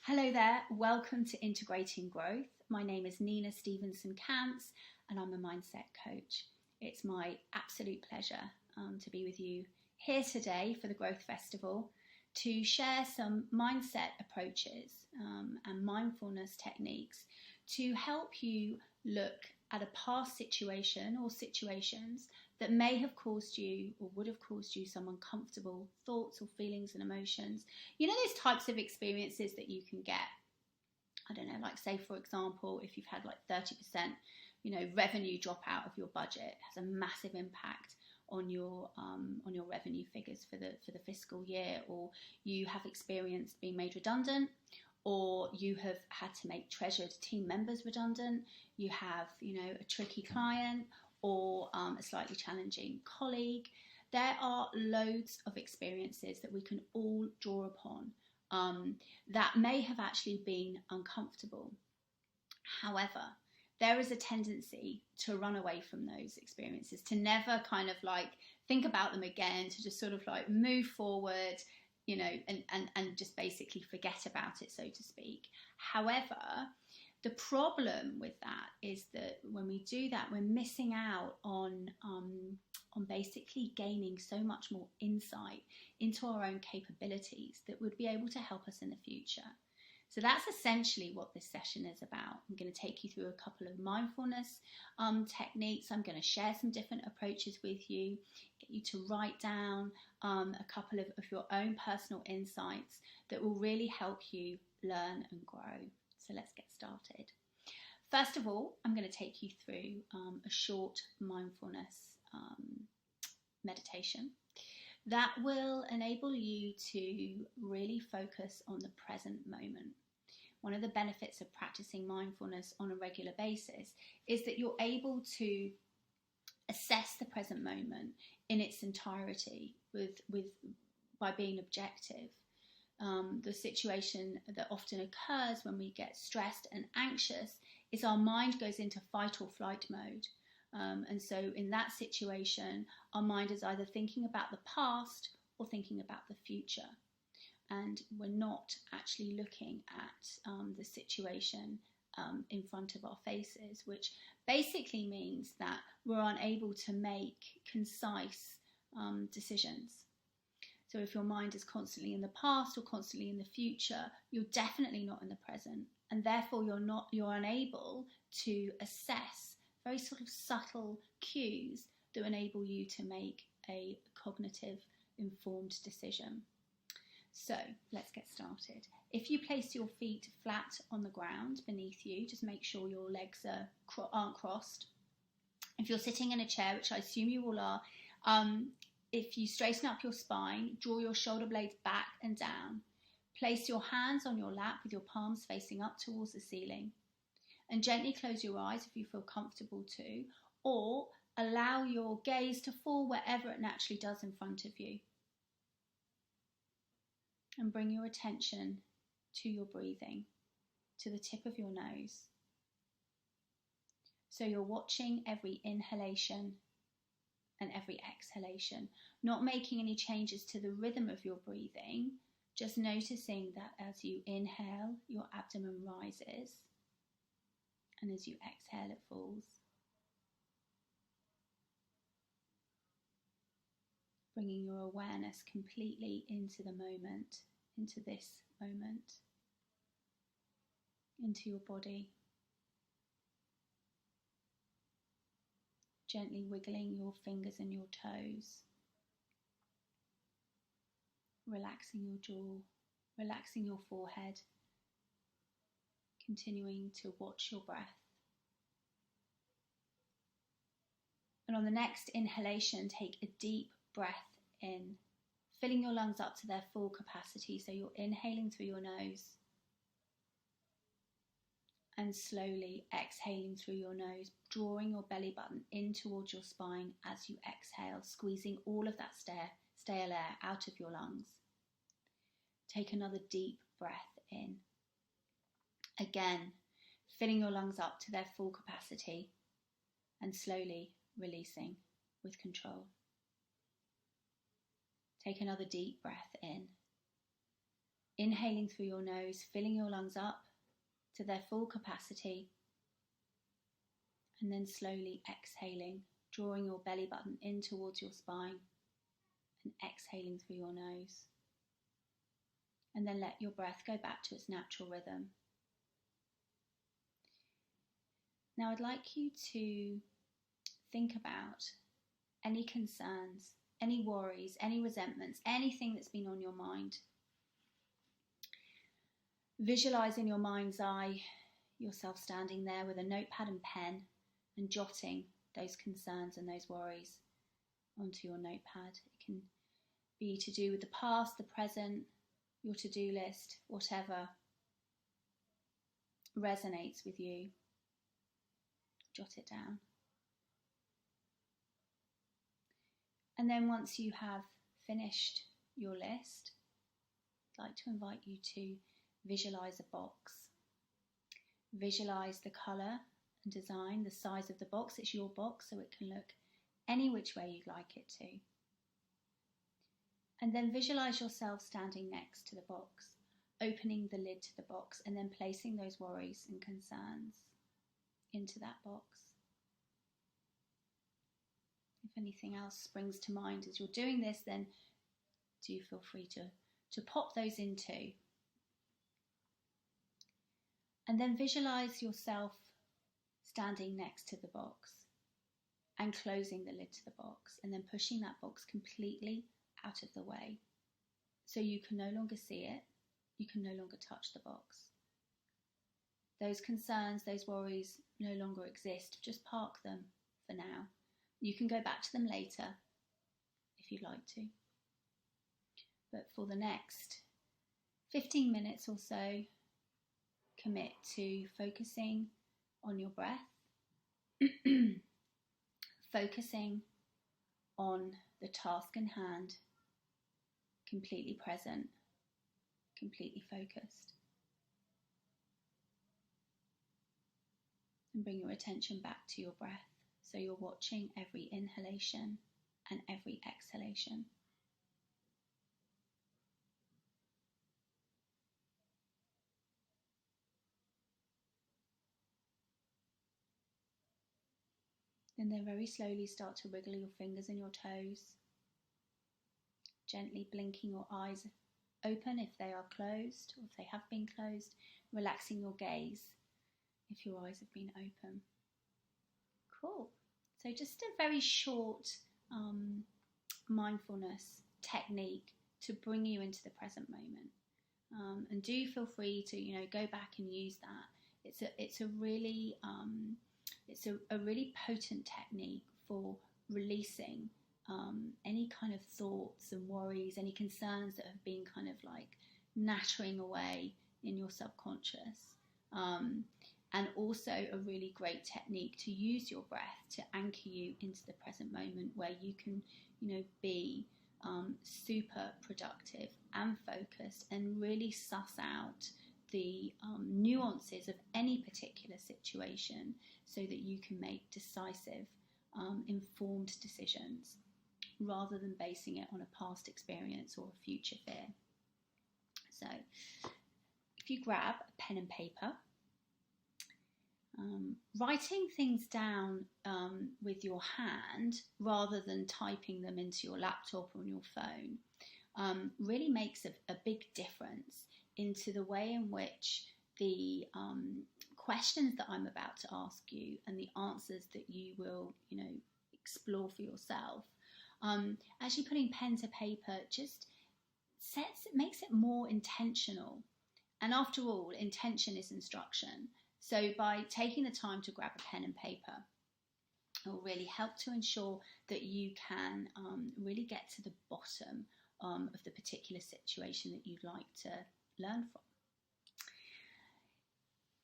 Hello there, welcome to Integrating Growth. My name is Stephenson-Camps and I'm a mindset coach. It's my absolute pleasure to be with you here today for the Growth Festival to share some mindset approaches and mindfulness techniques to help you look at a past situation or situations that may have caused you or would have caused you some uncomfortable thoughts or feelings and emotions. You know, those types of experiences that you can get, I don't know, like say for example, if you've had like 30%, revenue drop out of your budget, it has a massive impact on your revenue figures for the fiscal year, or you have experienced being made redundant, or you have had to make treasured team members redundant, you have, a tricky client, or a slightly challenging colleague. There are loads of experiences that we can all draw upon that may have actually been uncomfortable. However, there is a tendency to run away from those experiences, to never kind of like think about them again, to just sort of like move forward, and just basically forget about it, so to speak. However, the problem with that is that when we do that, we're missing out on basically gaining so much more insight into our own capabilities that would be able to help us in the future. So that's essentially what this session is about. I'm going to take you through a couple of mindfulness techniques. I'm going to share some different approaches with you, get you to write down a couple of your own personal insights that will really help you learn and grow. So let's get started. First of all, I'm going to take you through a short mindfulness meditation that will enable you to really focus on the present moment. One of the benefits of practicing mindfulness on a regular basis is that you're able to assess the present moment in its entirety by being objective. The situation that often occurs when we get stressed and anxious is our mind goes into fight or flight mode. And so in that situation, our mind is either thinking about the past or thinking about the future. And we're not actually looking at the situation in front of our faces, which basically means that we're unable to make concise decisions. So if your mind is constantly in the past or constantly in the future, you're definitely not in the present. And therefore you're unable to assess very sort of subtle cues that enable you to make a cognitive informed decision. So let's get started. If you place your feet flat on the ground beneath you, just make sure your legs aren't crossed. If you're sitting in a chair, which I assume you all are, if you straighten up your spine, draw your shoulder blades back and down. Place your hands on your lap with your palms facing up towards the ceiling. And gently close your eyes if you feel comfortable to, or allow your gaze to fall wherever it naturally does in front of you. And bring your attention to your breathing, to the tip of your nose. So you're watching every inhalation and every exhalation, not making any changes to the rhythm of your breathing, just noticing that as you inhale, your abdomen rises, and as you exhale, it falls. Bringing your awareness completely into the moment, into this moment, into your body. Gently wiggling your fingers and your toes. Relaxing your jaw, relaxing your forehead. Continuing to watch your breath. And on the next inhalation, take a deep breath in, filling your lungs up to their full capacity. So you're inhaling through your nose and slowly exhaling through your nose, drawing your belly button in towards your spine as you exhale, squeezing all of that stale air out of your lungs. Take another deep breath in. Again, filling your lungs up to their full capacity and slowly releasing with control. Take another deep breath in inhaling through your nose, filling your lungs up to their full capacity, and then slowly exhaling, drawing your belly button in towards your spine and exhaling through your nose. And then let your breath go back to its natural rhythm. Now I'd like you to think about any concerns, any worries, any resentments, anything that's been on your mind. Visualize in your mind's eye yourself standing there with a notepad and pen and jotting those concerns and those worries onto your notepad. It can be to do with the past, the present, your to-do list, whatever resonates with you. Jot it down. And then once you have finished your list, I'd like to invite you to visualize a box. Visualize the colour and design, the size of the box. It's your box, so it can look any which way you'd like it to. And then visualize yourself standing next to the box, opening the lid to the box, and then placing those worries and concerns into that box. If anything else springs to mind as you're doing this, then do feel free to pop those in too. And then visualize yourself standing next to the box and closing the lid to the box, and then pushing that box completely out of the way so you can no longer see it, you can no longer touch the box. Those concerns, those worries no longer exist. Just park them for now. You can go back to them later if you'd like to. But for the next 15 minutes or so, commit to focusing on your breath, focusing on the task in hand, completely present, completely focused. And bring your attention back to your breath. So you're watching every inhalation and every exhalation. And then very slowly start to wiggle your fingers and your toes, gently blinking your eyes open if they are closed, or if they have been closed, relaxing your gaze if your eyes have been open. Cool. So just a very short mindfulness technique to bring you into the present moment. And do feel free to go back and use that. It's a really potent technique for releasing any kind of thoughts and worries, any concerns that have been kind of like nattering away in your subconscious. And also a really great technique to use your breath to anchor you into the present moment, where you can, be super productive and focused and really suss out the nuances of any particular situation so that you can make decisive, informed decisions rather than basing it on a past experience or a future fear. So if you grab a pen and paper, writing things down with your hand rather than typing them into your laptop or on your phone really makes a big difference into the way in which the questions that I'm about to ask you and the answers that you will, explore for yourself. Actually putting pen to paper just makes it more intentional. And after all, intention is instruction. So by taking the time to grab a pen and paper, it will really help to ensure that you can really get to the bottom of the particular situation that you'd like to learn from.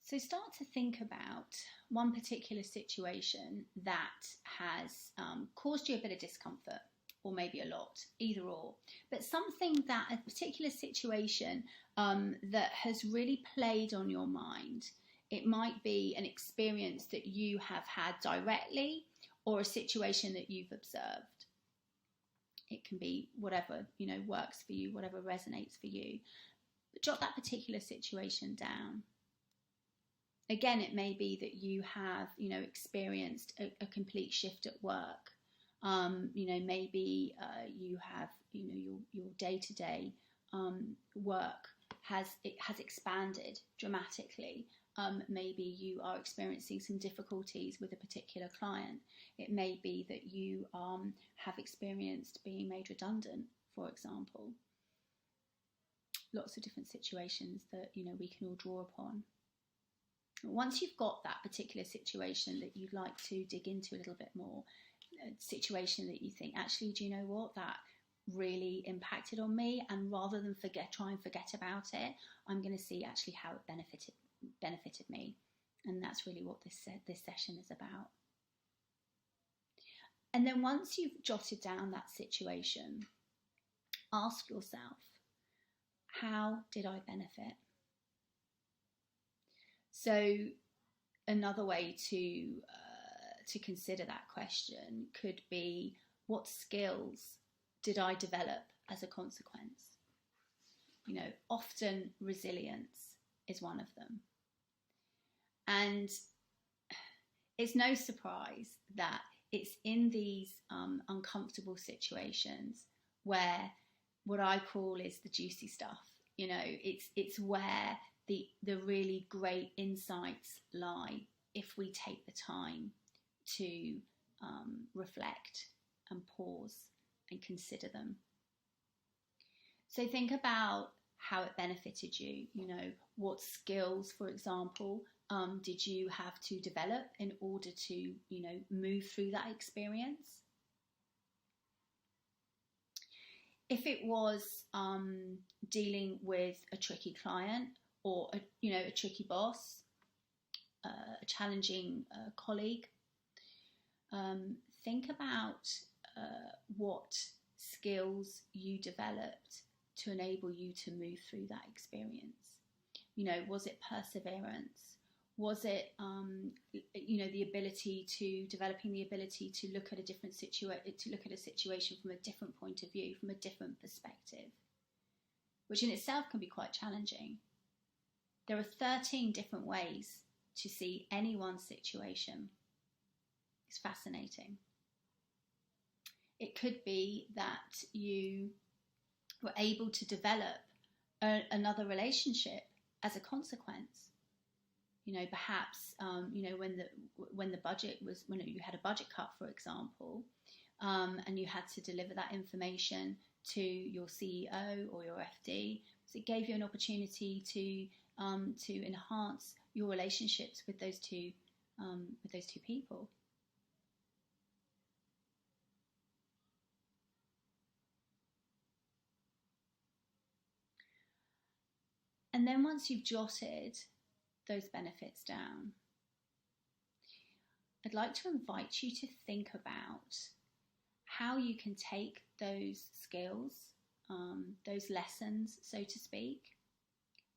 So start to think about one particular situation that has caused you a bit of discomfort, or maybe a lot, either or. But something that, a particular situation that has really played on your mind. It might be an experience that you have had directly, or a situation that you've observed. It can be whatever, works for you, whatever resonates for you. But jot that particular situation down. Again, it may be that you have, experienced a complete shift at work. Maybe you have, your day-to-day work has expanded dramatically. Maybe you are experiencing some difficulties with a particular client. It may be that you have experienced being made redundant, for example. Lots of different situations that, we can all draw upon. Once you've got that particular situation that you'd like to dig into a little bit more, a situation that you think, actually, do you know what, that really impacted on me, and rather than try and forget about it, I'm going to see actually how it benefited me. And that's really what this session is about. And then once you've jotted down that situation, ask yourself, how did I benefit? So another way to consider that question could be, what skills did I develop as a consequence? Often resilience is one of them. And it's no surprise that it's in these uncomfortable situations where what I call is the juicy stuff. It's where the really great insights lie if we take the time to reflect and pause and consider them. So think about how it benefited you. What skills, for example, did you have to develop in order to, move through that experience? If it was dealing with a tricky client, or a tricky boss, a challenging colleague, think about what skills you developed to enable you to move through that experience. Was it perseverance? Was it developing the ability to look at a situation from a different point of view, from a different perspective, which in itself can be quite challenging. There are 13 different ways to see any one situation. It's fascinating. It could be that you were able to develop another relationship as a consequence. Perhaps when you had a budget cut, for example, and you had to deliver that information to your CEO or your FD, so it gave you an opportunity to enhance your relationships with those two people. And then once you've jotted those benefits down, I'd like to invite you to think about how you can take those skills, those lessons, so to speak,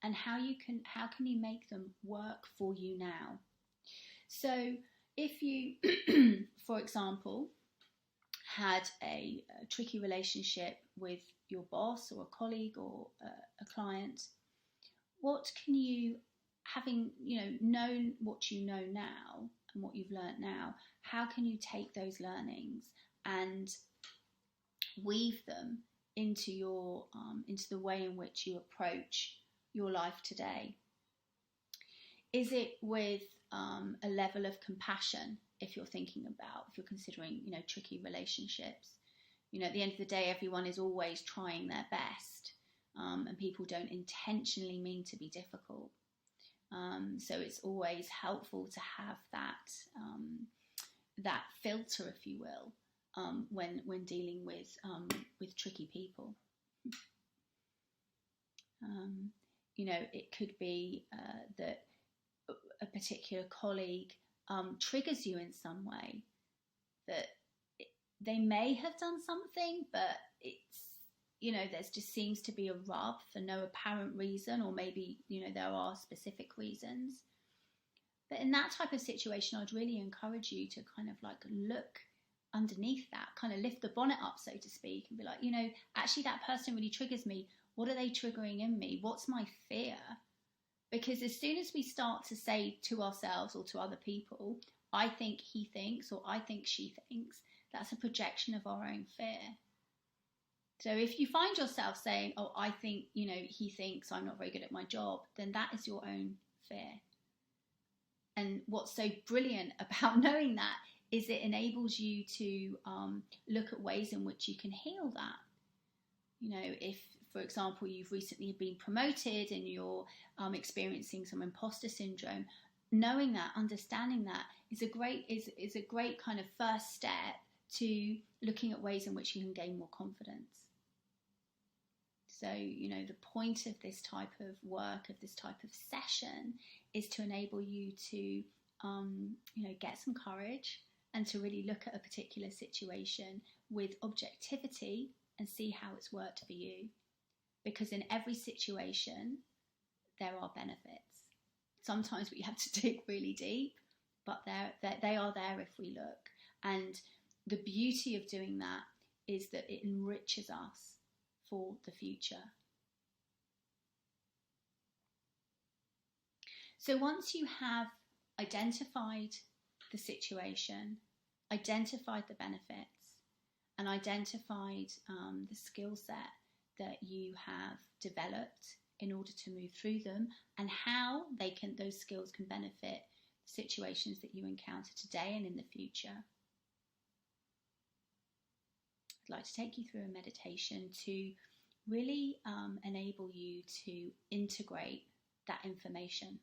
and how can you make them work for you now. So if you, for example, had a tricky relationship with your boss or a colleague or a client, what can you, having known what you know now and what you've learned now, how can you take those learnings and weave them into the way in which you approach your life today? Is it with a level of compassion, if you're considering tricky relationships? At the end of the day, everyone is always trying their best, and people don't intentionally mean to be difficult. So it's always helpful to have that filter, if you will, when dealing with tricky people. It could be that a particular colleague triggers you in some way, that they may have done something, but there just seems to be a rub for no apparent reason, or maybe, there are specific reasons. But in that type of situation, I'd really encourage you to kind of look underneath that, kind of lift the bonnet up, so to speak, and be like, actually that person really triggers me. What are they triggering in me? What's my fear? Because as soon as we start to say to ourselves or to other people, I think he thinks, or I think she thinks, that's a projection of our own fear. So if you find yourself saying, oh, I think, he thinks I'm not very good at my job, then that is your own fear. And what's so brilliant about knowing that is it enables you to look at ways in which you can heal that. If, for example, you've recently been promoted and you're experiencing some imposter syndrome, knowing that, understanding that is a great kind of first step to looking at ways in which you can gain more confidence. So, the point of this type of work, of this type of session, is to enable you to, get some courage and to really look at a particular situation with objectivity and see how it's worked for you. Because in every situation, there are benefits. Sometimes we have to dig really deep, but they are there if we look. And the beauty of doing that is that it enriches us for the future. So once you have identified the situation, identified the benefits, and identified the skill set that you have developed in order to move through them, and how those skills can benefit situations that you encounter today and in the future, I'd like to take you through a meditation to really enable you to integrate that information.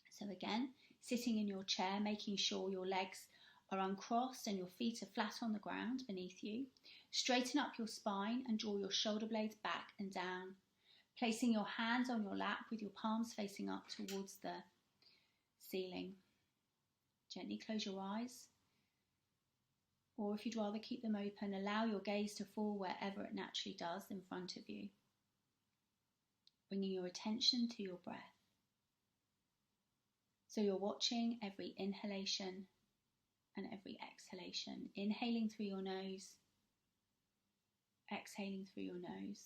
So again, sitting in your chair, making sure your legs are uncrossed and your feet are flat on the ground beneath you. Straighten up your spine and draw your shoulder blades back and down, placing your hands on your lap with your palms facing up towards the ceiling. Gently close your eyes, or if you'd rather keep them open, allow your gaze to fall wherever it naturally does in front of you, bringing your attention to your breath. So you're watching every inhalation and every exhalation, inhaling through your nose, exhaling through your nose.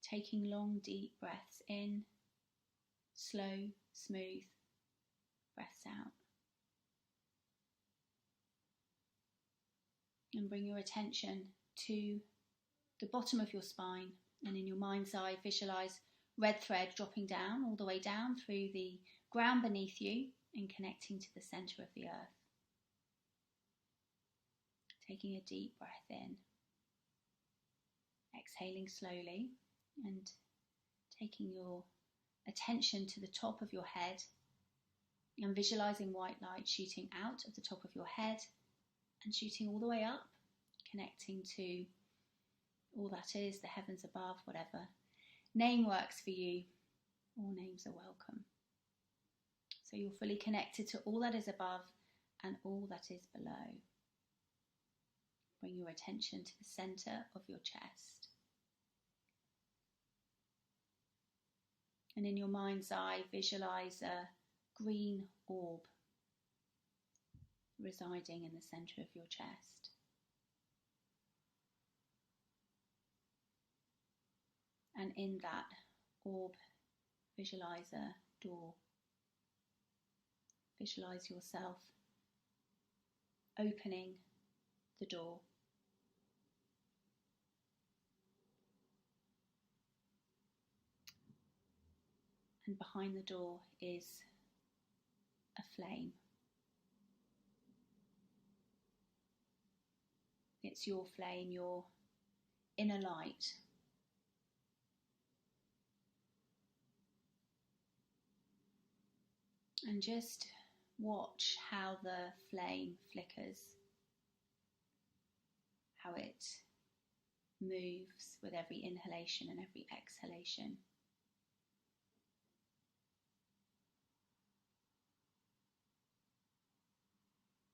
Taking long, deep breaths in, slow, smooth breaths out. And bring your attention to the bottom of your spine, and in your mind's eye visualize red thread dropping down, all the way down through the ground beneath you and connecting to the center of the earth. Taking a deep breath in, exhaling slowly, and taking your attention to the top of your head and visualizing white light shooting out of the top of your head and shooting all the way up, connecting to all that is, the heavens above, whatever name works for you. All names are welcome. So you're fully connected to all that is above and all that is below. Bring your attention to the center of your chest. And in your mind's eye, visualize a green orb residing in the center of your chest. And in that orb, visualize a door. Visualize yourself opening the door. And behind the door is a flame. It's your flame, your inner light. And just watch how the flame flickers, how it moves with every inhalation and every exhalation.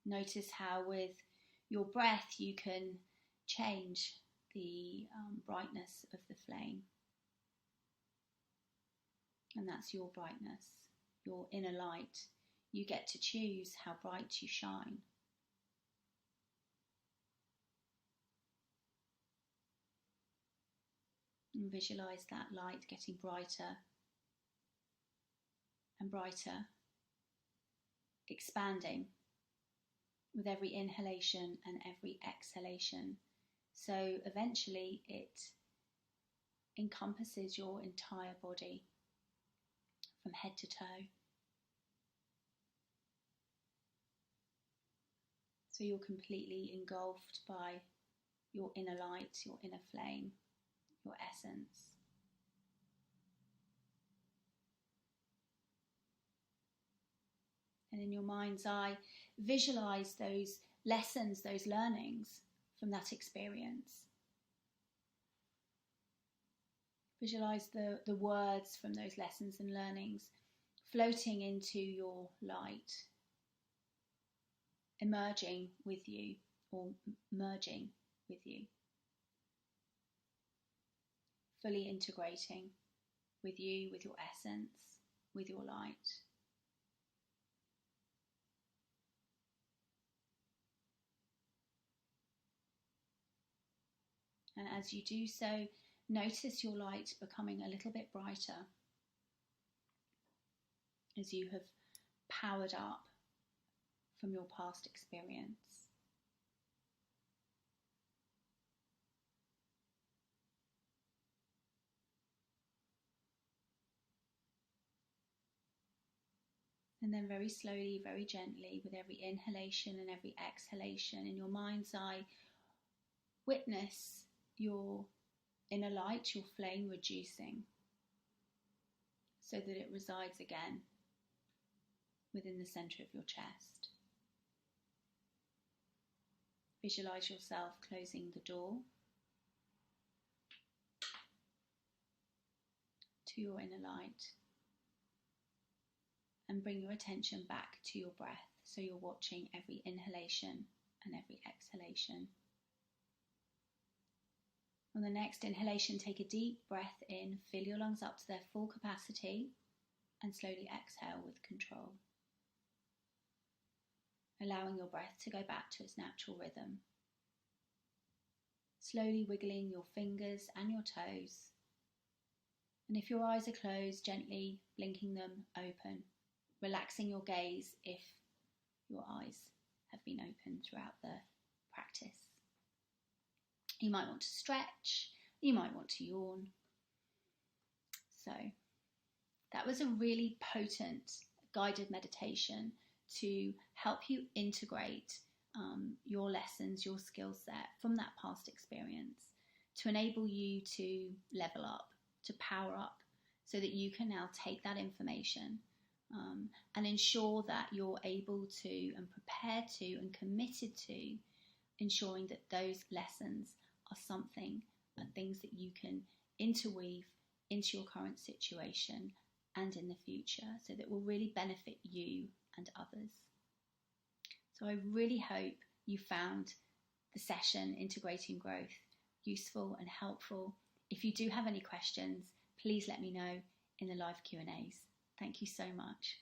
Notice how with your breath you can change the brightness of the flame. And that's your brightness, your inner light. You get to choose how bright you shine. And visualize that light getting brighter and brighter, expanding with every inhalation and every exhalation. So eventually it encompasses your entire body from head to toe. So you're completely engulfed by your inner light, your inner flame, your essence. And in your mind's eye, visualize those lessons, those learnings from that experience. Visualize the words from those lessons and learnings floating into your light, emerging with you or merging with you, fully integrating with you, with your essence, with your light. And as you do so, notice your light becoming a little bit brighter as you have powered up from your past experience. And then very slowly, very gently, with every inhalation and every exhalation, in your mind's eye, witness your inner light, your flame reducing, so that it resides again within the center of your chest. Visualize yourself closing the door to your inner light, and bring your attention back to your breath, so you're watching every inhalation and every exhalation. On the next inhalation, take a deep breath in, fill your lungs up to their full capacity, and slowly exhale with control, allowing your breath to go back to its natural rhythm. Slowly wiggling your fingers and your toes, and if your eyes are closed, gently blinking them open, relaxing your gaze if your eyes have been open throughout the practice. You might want to stretch, you might want to yawn. So that was a really potent guided meditation to help you integrate your lessons, your skill set from that past experience, to enable you to level up, to power up, so that you can now take that information and ensure that you're able to and prepared to and committed to ensuring that those lessons are something and things that you can interweave into your current situation and in the future, so that will really benefit you and others. So I really hope you found the session Integrating Growth useful and helpful. If you do have any questions, please let me know in the live Q&As. Thank you so much.